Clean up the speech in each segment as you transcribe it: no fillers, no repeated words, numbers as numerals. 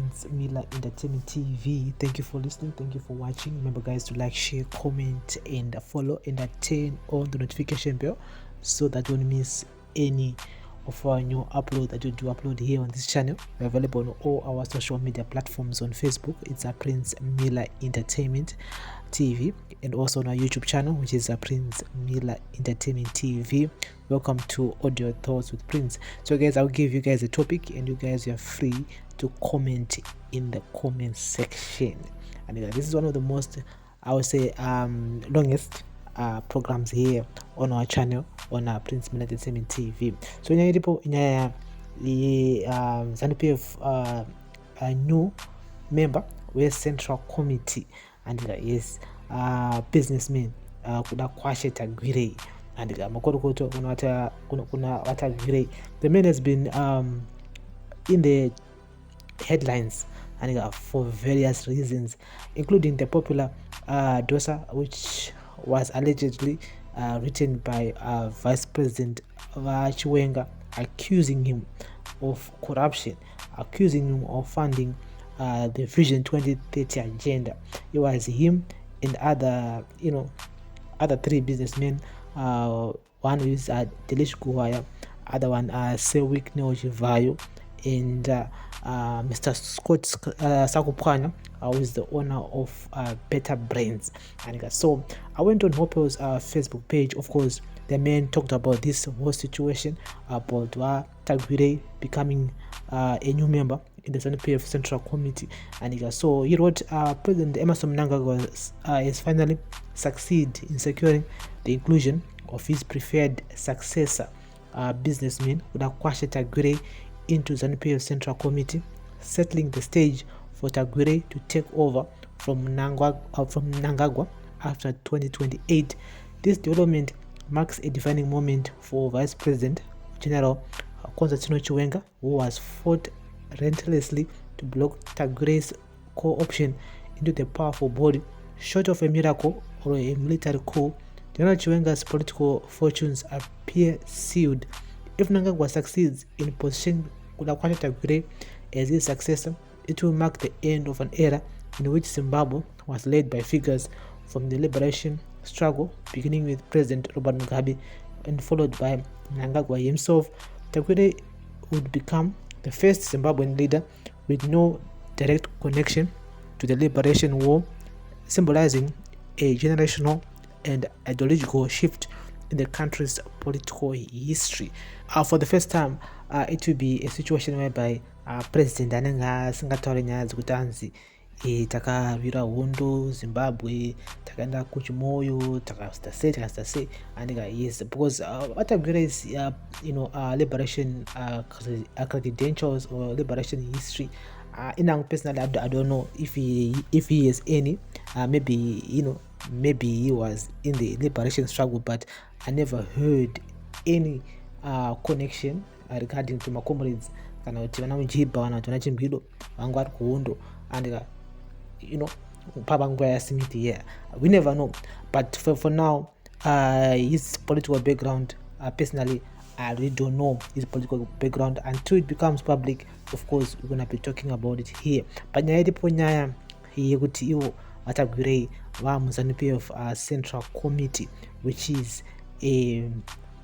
Prince Miller Entertainment TV. Thank you for listening. Thank you for watching. Remember, guys, to like, share, comment, and follow, and turn on the notification bell so that you don't miss any of our new upload that we do upload here on this channel. We're available on all our social media platforms. On Facebook, it's a Prince Miller Entertainment TV, and also on our YouTube channel, which is a Prince Miller Entertainment TV. Welcome to Audio Thoughts with Prince. So guys, I'll give you guys a topic and you guys are free to comment in the comment section. And this is one of the most, I would say, longest programs here on our channel on our Prince Miller Entertainment TV. So in ZANU PF a new member with Central Committee, and is businessman Kudakwashe Tagwirei, and the man has been in the headlines and for various reasons, including the popular dossier which was allegedly written by Vice President Chiwenga, accusing him of corruption, accusing him of funding the Vision 2030 agenda. It was him and other three businessmen. One is Delish Guwaya, other one Sewik Neojivayo, and Mr. Scott Sakupwana, who is the owner of Better Brains. And so I went on Hopewell's Facebook page. Of course, the man talked about this whole situation about Tagwirei becoming a new member in the ZANU PF Central Committee. And so he wrote, President Emmerson Mnangagwa has finally succeeded in securing the inclusion of his preferred successor, businessman Kudakwashe Tagwirei, into ZANU PF Central Committee, settling the stage for Tagwirei to take over from Mnangagwa after 2028. This development marks a defining moment for Vice President General Konstantino Chiwenga, who was fought relentlessly to block Tagwirei's co-option into the powerful body. Short of a miracle or a military coup, General Chiwenga's political fortunes appear sealed. If Mnangagwa succeeds in positioning Kudakwashe Tagwirei as his successor, it will mark the end of an era in which Zimbabwe was led by figures from the liberation struggle, beginning with President Robert Mugabe and followed by Mnangagwa himself. Tagwirei would become the first Zimbabwean leader with no direct connection to the liberation war, symbolizing a generational and ideological shift in the country's political history. For the first time, it will be a situation whereby President anenge asingataure nyaya dzekuti anzi takawira hondo Zimbabwe, takaenda kuchimoyo, takasita sei, and yes, because Tagwirei's liberation credentials or liberation history, personally, I don't know if he has any. Maybe he was in the liberation struggle, but I never heard any connection regarding to my comrades kana kuti vana mujiba vana kuti vana chimbido vangu vari kuhondo and pabanguva yasimiti here. We never know, but for now, his political background, personally, I really don't know his political background until it becomes public. Of course, we're gonna be talking about it here. But nyaya iripo nyaya yekuti ivo Tagwirei ZANU PF Central Committee, which is a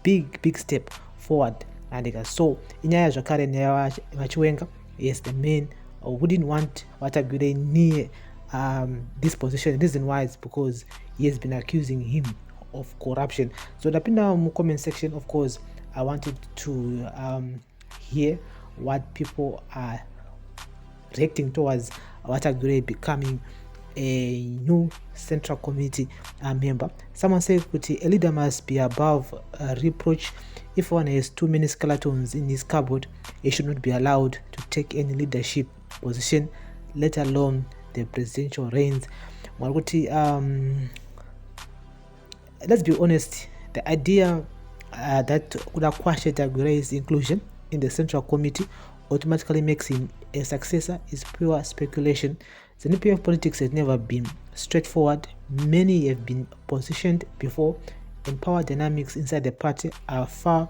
big step forward. And so inyaya zvakare nyaya vachiwenga, yes, the man who didn't want Tagwirei near this position. The reason why is because he has been accusing him of corruption. So napinda mu comment section, of course, I wanted to hear what people are reacting towards Tagwirei becoming a new Central Committee member. Someone said a leader must be above reproach. If one has too many skeletons in his cupboard, he should not be allowed to take any leadership position, let alone the presidential reigns. Let's be honest, the idea that Kudakwashe Tagwirei's inclusion in the Central Committee automatically makes him a successor is pure speculation. ZANU PF politics has never been straightforward. Many have been positioned before, and power dynamics inside the party are far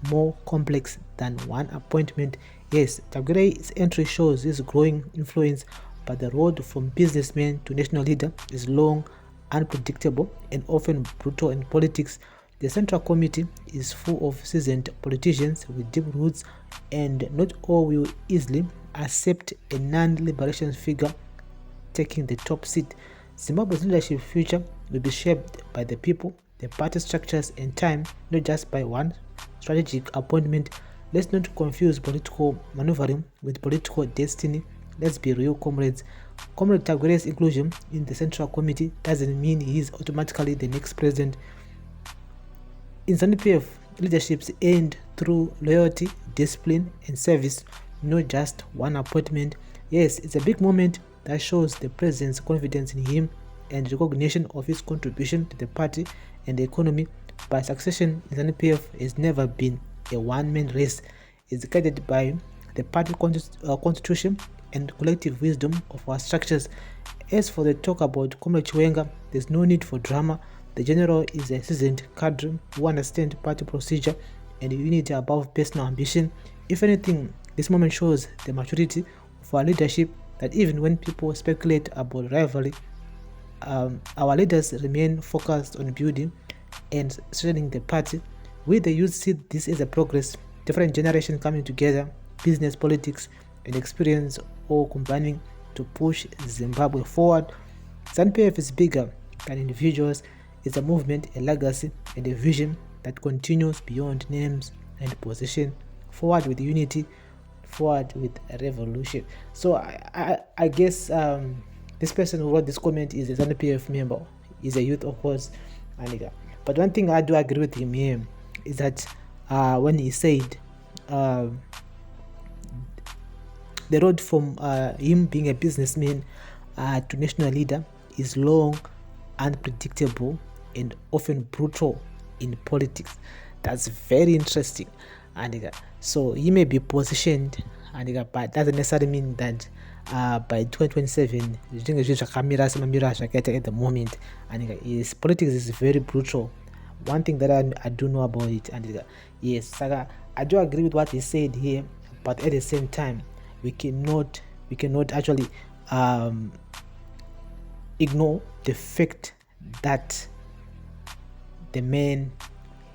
more complex than one appointment Yes, Tagwirei's entry shows his growing influence, but the road from businessman to national leader is long, unpredictable, and often brutal in politics. The Central Committee is full of seasoned politicians with deep roots, and not all will easily accept a non-liberation figure taking the top seat. Zimbabwe's leadership future will be shaped by the people, the party structures, and time, not just by one strategic appointment. Let's not confuse political maneuvering with political destiny. Let's be real, comrades. Comrade Tagwirei's inclusion in the Central Committee doesn't mean he is automatically the next president. In ZANU PF, leadership is earned through loyalty, discipline, and service, not just one appointment. Yes, it's a big moment that shows the president's confidence in him and recognition of his contribution to the party and the economy. But succession in ZANU PF has never been a one-man race. It's guided by the party constitution and collective wisdom of our structures. As for the talk about Comrade Chiwenga, there's no need for drama. The general is a seasoned cadre who understands party procedure and unity above personal ambition. If anything, this moment shows the maturity of our leadership, that even when people speculate about rivalry, our leaders remain focused on building and strengthening the party. We the youth see this as a progress, different generations coming together, business, politics, and experience all combining to push Zimbabwe forward. ZANU PF is bigger than individuals. It's a movement, a legacy, and a vision that continues beyond names and position. Forward with unity, forward with a revolution. So I guess this person who wrote this comment is a ZANU PF member. He's a youth, of course. But one thing I do agree with him here is that when he said the road from him being a businessman to national leader is long, unpredictable, and often brutal in politics. That's very interesting. And so he may be positioned, but doesn't necessarily mean that by 2027 at the moment. And his politics is very brutal. One thing that I do know about it, and yes, I do agree with what he said here, but at the same time, we cannot actually ignore the fact that the man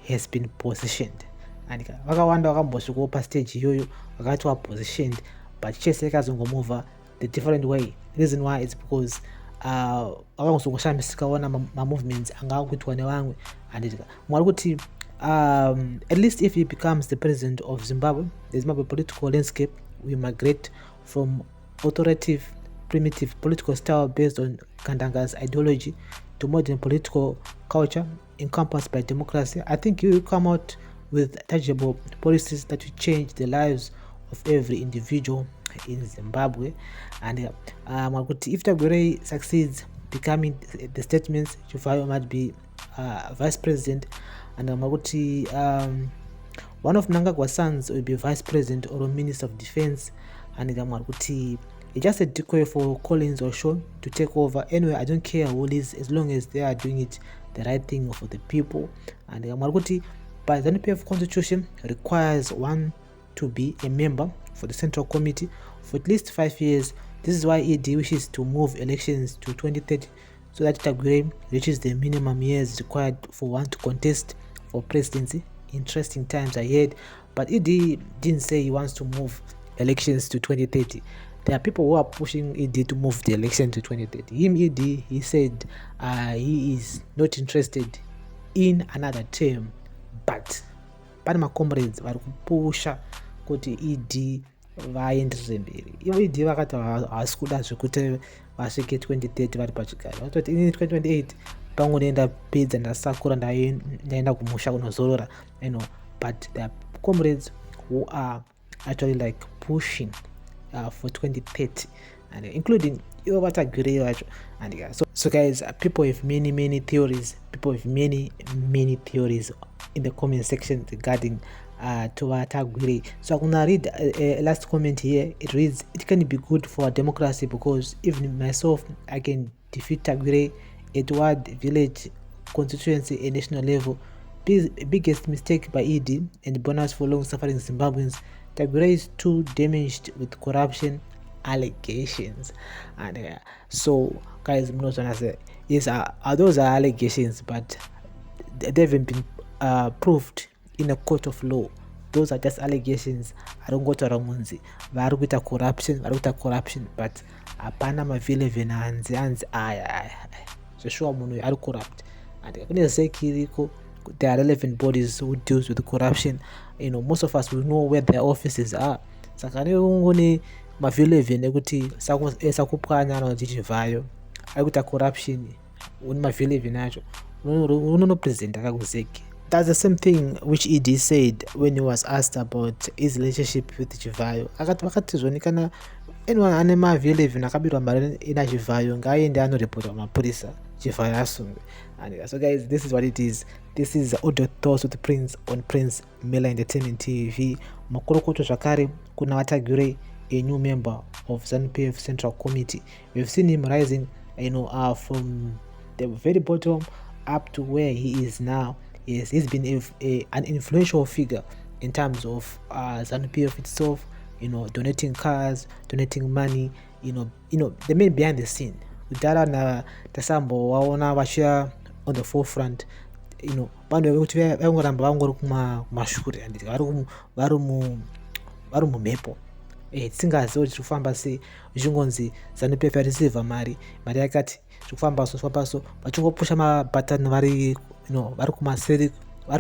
has been positioned. And vakawanda vakambosvikawo pastage iyoyo vakati positioned, but chese yakazongomova the different way. The reason why is because vakangozongoshamisikaona movements angakuitwa nevamwe, and mwari kuti at least if he becomes the president of Zimbabwe, the Zimbabwe political landscape will migrate from authoritative, primitive political style based on Kandanga's ideology to modern political culture encompassed by democracy. I think you will come out with tangible policies that will change the lives of every individual in Zimbabwe. And if Tagwirei succeeds becoming the statements, Chufayo might be vice president, and one of Mnangagwa's sons will be vice president or minister of defense, and it's just a decoy for Collins or Shaw to take over. Anyway, I don't care who it is, as long as they are doing it the right thing for the people. And by the ZANU PF constitution requires one to be a member for the Central Committee for at least 5 years. This is why ED wishes to move elections to 2030 so that Tagwirei reaches the minimum years required for one to contest for presidency. Interesting times ahead, but ED didn't say he wants to move elections to 2030. There are people who are pushing ED to move the election to 2030. ED, he said he is not interested in another term, but my comrades vari kupusha kuti ED vaenderere mberi. Ivo ED vakati havasi kuda zvekuti vasvike 2030 vari pachigaro. Vatoti ini 2028 pangu ndaenda pedza ndasakura ndaenda kumusha kunozorora, but there are comrades who are actually like pushing for 2030, and including Kuda Tagwirei vacho. And so guys, people have many theories. People have many theories in the comment section regarding Kuda Tagwirei. So I'm gonna read a last comment here. It reads, "It can be good for a democracy because even myself, I can defeat Tagwirei at ward, village, constituency, and national level. Biggest mistake by ED and bonus for long-suffering Zimbabweans. Tagwirei is too damaged with corruption allegations. And so, guys, I'm not gonna say yes. Those are allegations, but they haven't been proved in a court of law. Those are just allegations. I don't go to Ramunzi. Vari kuita corruption, but hapana mavhilevheni hanzi aya zveshuwa munhu ari corrupt. And kune zeki iriko, there are relevant bodies who deals with corruption. Most of us will know where their offices are. Saka ngone mavhilevheni ekuti sakupwanya kana chichivhayo ari kuita corruption une mavhilevheni acho unono president akakuzeki. That's the same thing which ED said when he was asked about his relationship with Chivayo. Akati zvoni kana anyone ane mavhilevheni akabirwa mari ina Chivayo ngaaende anorepota mapurisa Chivayo asungwe. And so guys, this is what it is. This is audio thoughts with Prince on Prince Miller Entertainment TV. Makorokoto zvakare kuna Tagwirei, a new member of ZANU PF Central Committee. We've seen him rising, from the very bottom up to where he is now. Yes, he's been an influential figure in terms of ZANU PF itself, donating cars, donating money, the man behind the scene. Udara na tasambo waona washia on the forefront, vanhu vekuti vaingoramba vangori kumashure handiti vari mumhepo. Tisingazivi kuti kufamba sei, zvichingonzi ZANU PF yareceiva mari yakati zvekufamba so vachingopusha mabhatani vari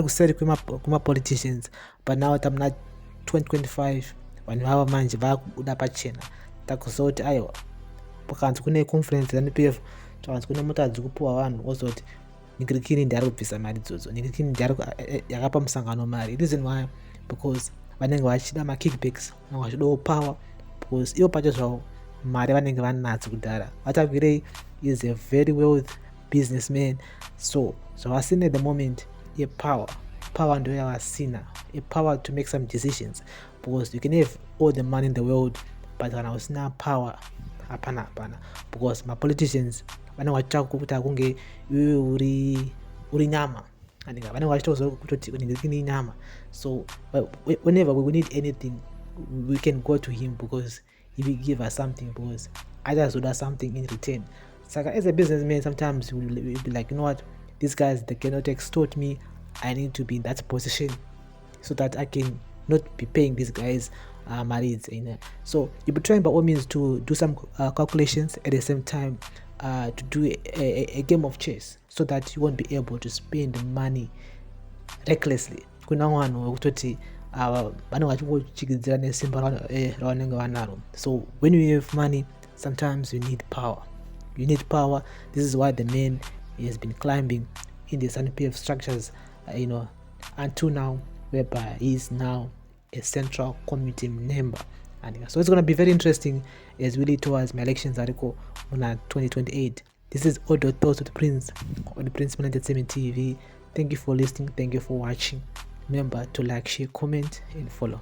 kuseri kwemapoliticians. But now tamuna 2025 vanhu vava manje vakubuda pachena. Takuziva kuti aiwa pakanzi kune conference ZANU PF, takanzi kune mota dzikupuwa vanhu ozoti ningirikini ndiari kubvisa mari idzodzo, ningirikini ndiari yakapa musangano mari. Reason why? Because vanenge vachida makickbacks, vanenge vachidawo power, because ivo pacho zvavo mari vanenge vanadzo kudhara. Tagwirei is a very wealthy businessman, so zvavasina at the moment power ndo yavasina, a power to make some decisions, because you can have all the money in the world but kana usina power hapana, because my politicians vanenge vachita kuti kunge iwe uri nyama, vanenge vachita kutoti ningirikini nyama. So whenever we need anything we can go to him, because he will give us something, because others will do something in return. So as a businessman, sometimes we'll be like, what, these guys, they cannot extort me. I need to be in that position so that I can not be paying these guys marriage. So you'll be trying by all means to do some calculations at the same time, to do a game of chess, so that you won't be able to spend money recklessly. Kuna vanhu vekutoti vanenge vachingochikidzira nesimba ravanenge vanaro. So when you have money, sometimes you need power. This is why the man has been climbing in the ZANU PF structures, until now, whereby he is now a central committee member. And so it's going to be very interesting as we lead towards my elections article on 2028. This is audio thoughts with Prince on the Prince Miller Entertainment TV. Thank you for listening. Thank you for watching. Remember to like, share, comment, and follow.